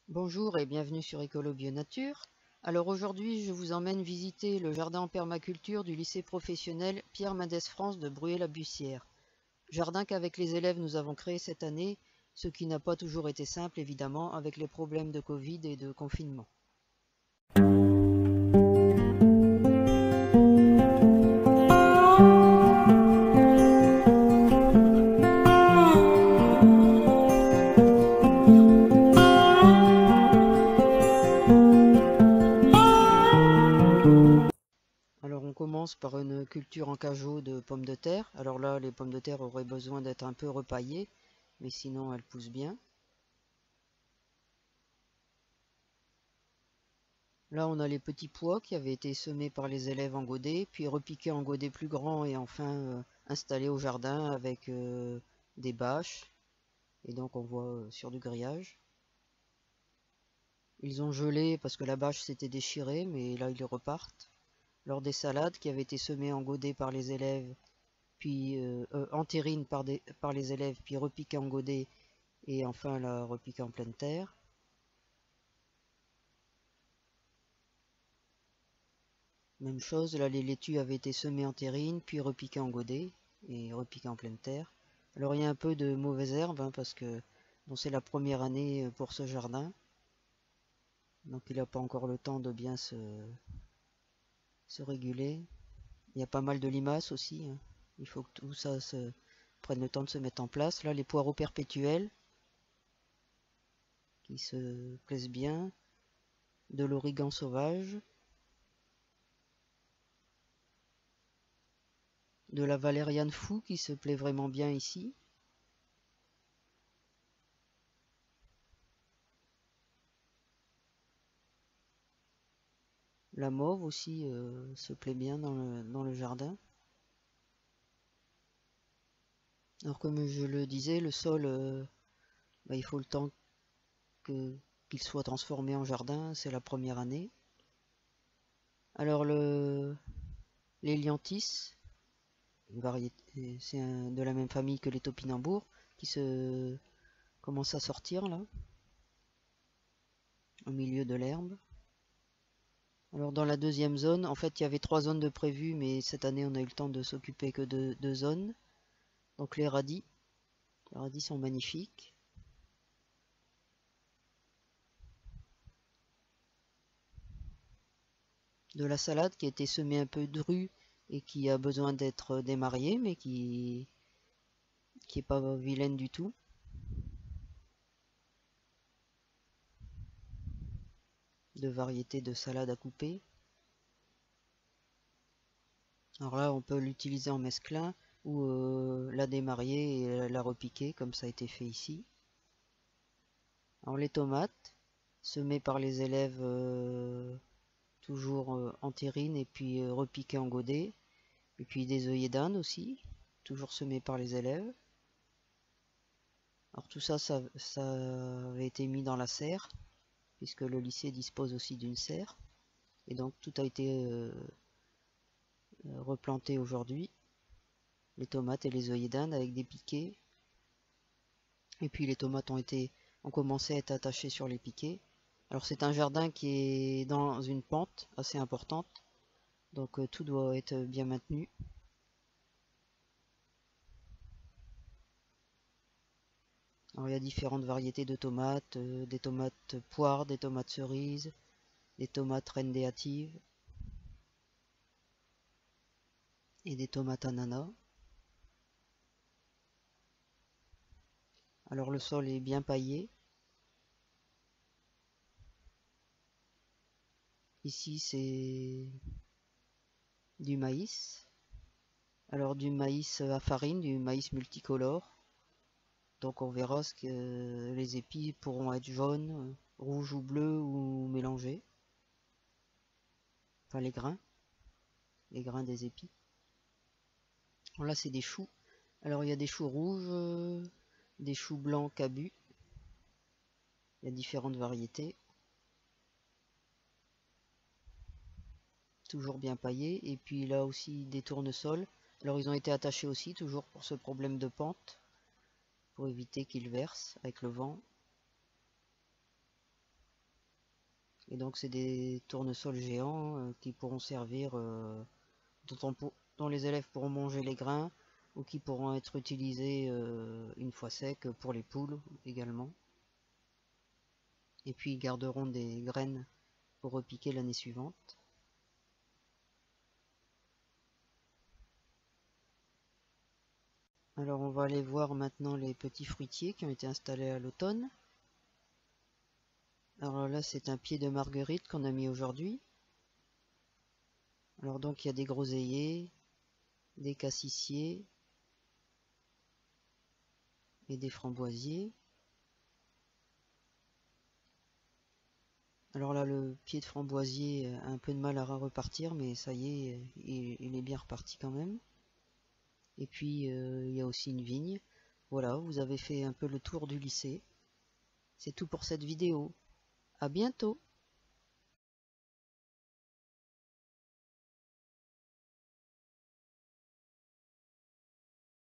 Bonjour et bienvenue sur Écolo Bio Nature. Alors aujourd'hui, je vous emmène visiter le jardin en permaculture du lycée professionnel Pierre Mendès France de Bruyères-la-Bussière. Jardin qu'avec les élèves nous avons créé cette année, ce qui n'a pas toujours été simple évidemment avec les problèmes de Covid et de confinement. Alors on commence par une culture en cajot de pommes de terre. Alors là, les pommes de terre auraient besoin d'être un peu repaillées, mais sinon elles poussent bien. Là, on a les petits pois qui avaient été semés par les élèves en godet, puis repiqués en godets plus grands et enfin installés au jardin avec des bâches. Et donc on voit sur du grillage. Ils ont gelé parce que la bâche s'était déchirée, mais là ils repartent. Lors des salades qui avaient été semées en godet par les élèves, puis entérines par les élèves, puis repiquées en godet et enfin la repiquée en pleine terre. Même chose, là les laitues avaient été semées en terrine, puis repiquées en godet et repiquées en pleine terre. Alors il y a un peu de mauvaises herbes hein, parce que bon, c'est la première année pour ce jardin, donc il n'a pas encore le temps de bien se réguler. Il y a pas mal de limaces aussi, hein. Il faut que tout ça prenne le temps de se mettre en place. Là les poireaux perpétuels qui se plaisent bien, de l'origan sauvage, de la valériane fou qui se plaît vraiment bien ici. La mauve aussi se plaît bien dans le jardin. Alors comme je le disais, le sol, il faut le temps qu'il soit transformé en jardin, c'est la première année. Alors l'hélianthus, une variété, c'est de la même famille que les topinambours, qui se commence à sortir là, au milieu de l'herbe. Alors dans la deuxième zone, en fait il y avait 3 zones de prévues, mais cette année on a eu le temps de s'occuper que de 2 zones. Donc les radis sont magnifiques. De la salade qui a été semée un peu drue et qui a besoin d'être démariée, mais qui est pas vilaine du tout. De variétés de salade à couper. Alors là, on peut l'utiliser en mesclin ou la démarier et la repiquer comme ça a été fait ici. Alors les tomates, semées par les élèves toujours en terrine et puis repiquées en godet. Et puis des œillets d'Inde aussi, toujours semées par les élèves. Alors tout ça, ça avait été mis dans la serre, puisque le lycée dispose aussi d'une serre. Et donc tout a été replanté aujourd'hui. Les tomates et les œillets d'Inde avec des piquets. Et puis les tomates ont commencé à être attachées sur les piquets. Alors c'est un jardin qui est dans une pente assez importante, donc tout doit être bien maintenu. Alors il y a différentes variétés de tomates, des tomates poires, des tomates cerises, des tomates reines des hâtives et des tomates ananas. Alors le sol est bien paillé. Ici c'est du maïs. Alors du maïs à farine, du maïs multicolore. Donc on verra ce que les épis pourront être jaunes, rouges ou bleus ou mélangés. Enfin les grains des épis. Alors là c'est des choux. Alors il y a des choux rouges, des choux blancs cabus. Il y a différentes variétés. Toujours bien paillés. Et puis là aussi des tournesols. Alors ils ont été attachés aussi, toujours pour ce problème de pente, pour éviter qu'ils versent avec le vent. Et donc c'est des tournesols géants qui pourront servir, dont les élèves pourront manger les grains, ou qui pourront être utilisés une fois secs pour les poules également. Et puis ils garderont des graines pour repiquer l'année suivante. Alors on va aller voir maintenant les petits fruitiers qui ont été installés à l'automne. Alors là c'est un pied de marguerite qu'on a mis aujourd'hui. Alors donc il y a des groseilliers, des cassissiers et des framboisiers. Alors là le pied de framboisier a un peu de mal à repartir, mais ça y est, il est bien reparti quand même. Et puis il y a aussi une vigne. Voilà, vous avez fait un peu le tour du lycée. C'est tout pour cette vidéo. À bientôt!